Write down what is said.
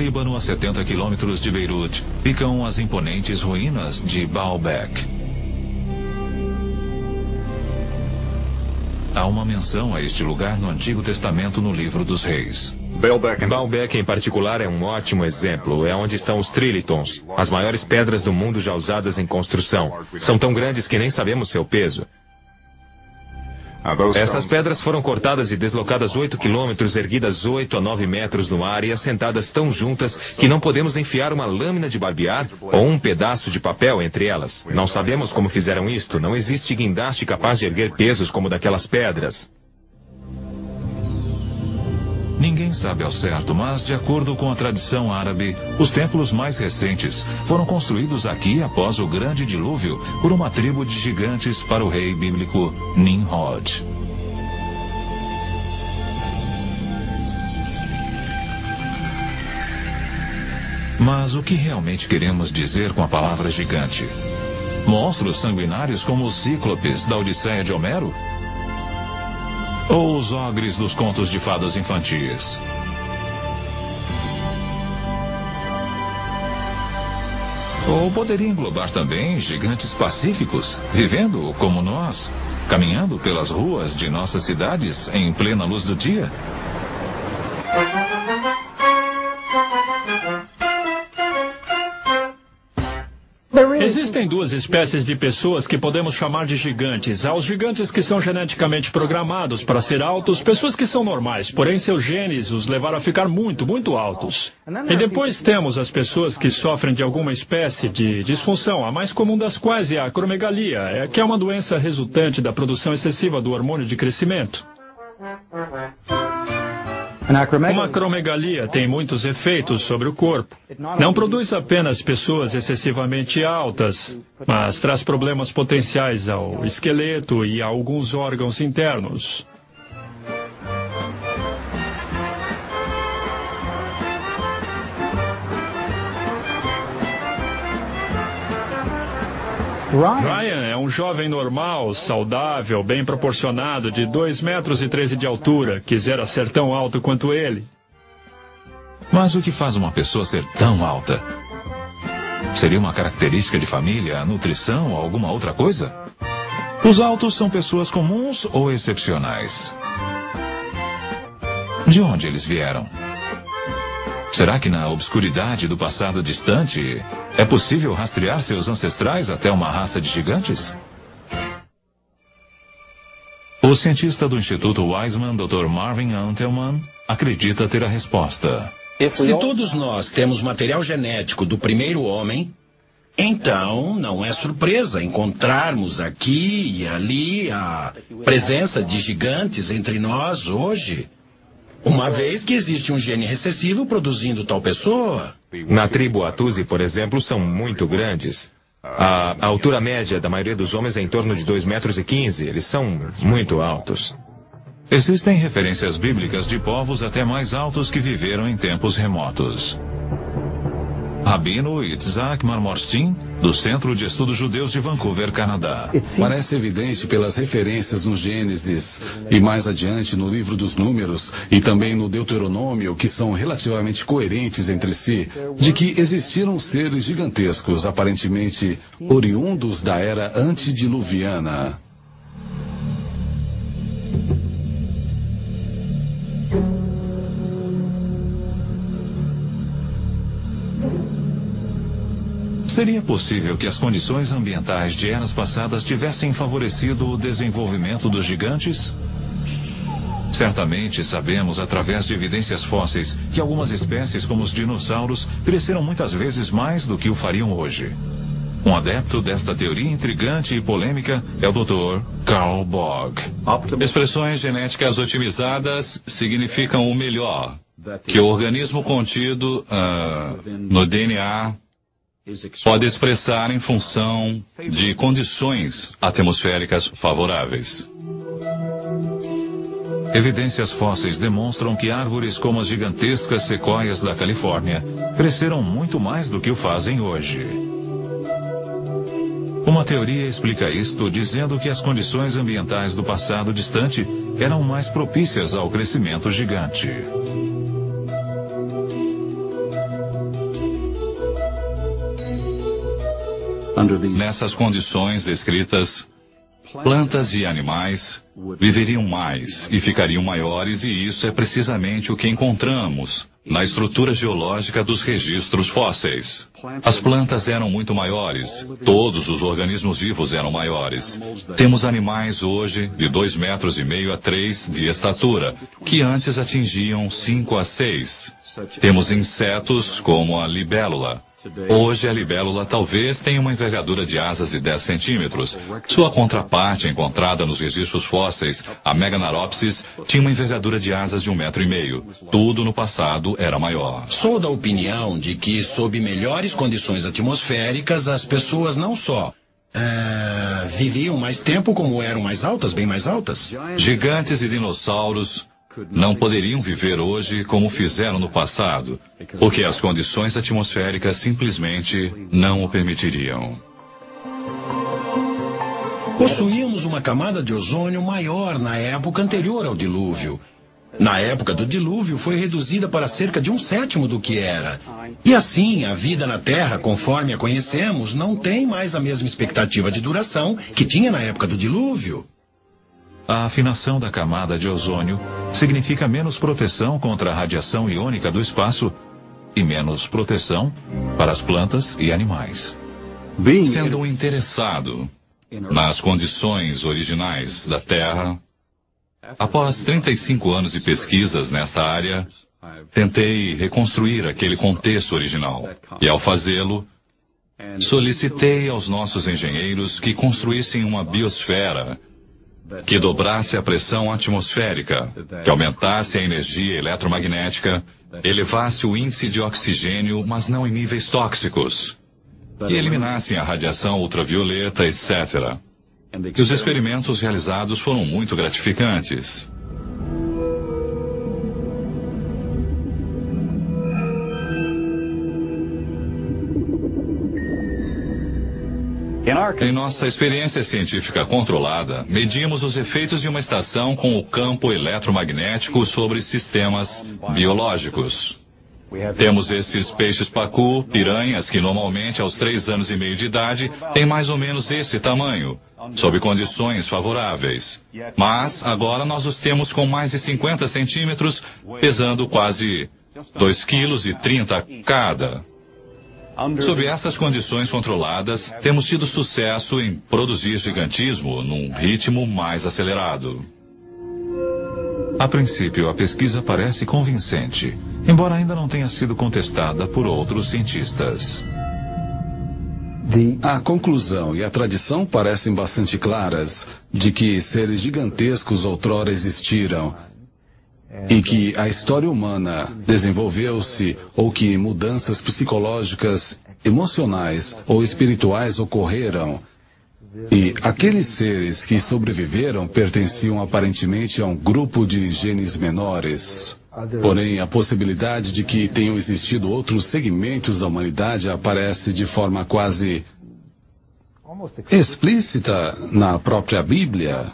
Líbano, a 70 quilômetros de Beirute, ficam as imponentes ruínas de Baalbek. Há uma menção a este lugar no Antigo Testamento no Livro dos Reis. Baalbek, em particular, é um ótimo exemplo. É onde estão os trilitons, as maiores pedras do mundo já usadas em construção. São tão grandes que nem sabemos seu peso. Essas pedras foram cortadas e deslocadas 8 quilômetros, erguidas 8 a 9 metros no ar e assentadas tão juntas que não podemos enfiar uma lâmina de barbear ou um pedaço de papel entre elas. Não sabemos como fizeram isto. Não existe guindaste capaz de erguer pesos como daquelas pedras. Ninguém sabe ao certo, mas, de acordo com a tradição árabe, os templos mais recentes foram construídos aqui após o grande dilúvio por uma tribo de gigantes para o rei bíblico Nimrod. Mas o que realmente queremos dizer com a palavra gigante? Monstros sanguinários como os cíclopes da Odisseia de Homero? Ou os ogres dos contos de fadas infantis? Ou poderia englobar também gigantes pacíficos, vivendo como nós, caminhando pelas ruas de nossas cidades em plena luz do dia? Existem duas espécies de pessoas que podemos chamar de gigantes. Há os gigantes que são geneticamente programados para ser altos, pessoas que são normais, porém seus genes os levaram a ficar muito, muito altos. E depois temos as pessoas que sofrem de alguma espécie de disfunção, a mais comum das quais é a acromegalia, que é uma doença resultante da produção excessiva do hormônio de crescimento. Uma acromegalia tem muitos efeitos sobre o corpo. Não produz apenas pessoas excessivamente altas, mas traz problemas potenciais ao esqueleto e a alguns órgãos internos. Ryan é um jovem normal, saudável, bem proporcionado, de 2,13 metros de altura. Quisera ser tão alto quanto ele. Mas o que faz uma pessoa ser tão alta? Seria uma característica de família, nutrição ou alguma outra coisa? Os altos são pessoas comuns ou excepcionais? De onde eles vieram? Será que na obscuridade do passado distante é possível rastrear seus ancestrais até uma raça de gigantes? O cientista do Instituto Weizmann, Dr. Marvin Antelman, acredita ter a resposta. Se todos nós temos material genético do primeiro homem, então não é surpresa encontrarmos aqui e ali a presença de gigantes entre nós hoje. Uma vez que existe um gene recessivo produzindo tal pessoa. Na tribo Atuzi, por exemplo, são muito grandes. A altura média da maioria dos homens é em torno de 2,15 metros. Eles são muito altos. Existem referências bíblicas de povos até mais altos que viveram em tempos remotos. Rabino Itzhak Marmorstein, do Centro de Estudos Judeus de Vancouver, Canadá. Parece evidente pelas referências no Gênesis e mais adiante no Livro dos Números e também no Deuteronômio, que são relativamente coerentes entre si, de que existiram seres gigantescos, aparentemente oriundos da era antediluviana. Seria possível que as condições ambientais de eras passadas tivessem favorecido o desenvolvimento dos gigantes? Certamente sabemos, através de evidências fósseis, que algumas espécies, como os dinossauros, cresceram muitas vezes mais do que o fariam hoje. Um adepto desta teoria intrigante e polêmica é o Dr. Carl Bog. Expressões genéticas otimizadas significam o melhor, que o organismo contido no DNA pode expressar em função de condições atmosféricas favoráveis. Evidências fósseis demonstram que árvores como as gigantescas sequoias da Califórnia cresceram muito mais do que o fazem hoje. Uma teoria explica isto dizendo que as condições ambientais do passado distante eram mais propícias ao crescimento gigante. Nessas condições descritas, plantas e animais viveriam mais e ficariam maiores, e isso é precisamente o que encontramos na estrutura geológica dos registros fósseis. As plantas eram muito maiores, todos os organismos vivos eram maiores. Temos animais hoje de 2,5 metros a 3 de estatura, que antes atingiam 5 a 6. Temos insetos como a libélula. Hoje a libélula talvez tenha uma envergadura de asas de 10 centímetros. Sua contraparte encontrada nos registros fósseis, a Meganaropsis, tinha uma envergadura de asas de 1,5 metro. Tudo no passado era maior. Sou da opinião de que, sob melhores condições atmosféricas, as pessoas não só viviam mais tempo, como eram mais altas, bem mais altas. Gigantes e dinossauros não poderiam viver hoje como fizeram no passado, porque as condições atmosféricas simplesmente não o permitiriam. Possuíamos uma camada de ozônio maior na época anterior ao dilúvio. Na época do dilúvio foi reduzida para cerca de 1/7 do que era. E assim, a vida na Terra, conforme a conhecemos, não tem mais a mesma expectativa de duração que tinha na época do dilúvio. A afinação da camada de ozônio significa menos proteção contra a radiação iônica do espaço e menos proteção para as plantas e animais. Sendo um interessado nas condições originais da Terra, após 35 anos de pesquisas nesta área, tentei reconstruir aquele contexto original. E ao fazê-lo, solicitei aos nossos engenheiros que construíssem uma biosfera que dobrasse a pressão atmosférica, que aumentasse a energia eletromagnética, elevasse o índice de oxigênio, mas não em níveis tóxicos, e eliminassem a radiação ultravioleta, etc. E os experimentos realizados foram muito gratificantes. Em nossa experiência científica controlada, medimos os efeitos de uma estação com o campo eletromagnético sobre sistemas biológicos. Temos esses peixes-pacu, piranhas, que normalmente aos 3 anos e meio de idade têm mais ou menos esse tamanho, sob condições favoráveis. Mas agora nós os temos com mais de 50 centímetros, pesando quase 2,30 kg cada. Sob essas condições controladas, temos tido sucesso em produzir gigantismo num ritmo mais acelerado. A princípio, a pesquisa parece convincente, embora ainda não tenha sido contestada por outros cientistas. A conclusão e a tradição parecem bastante claras de que seres gigantescos outrora existiram e que a história humana desenvolveu-se ou que mudanças psicológicas, emocionais ou espirituais ocorreram. E aqueles seres que sobreviveram pertenciam aparentemente a um grupo de genes menores. Porém, a possibilidade de que tenham existido outros segmentos da humanidade aparece de forma quase explícita na própria Bíblia.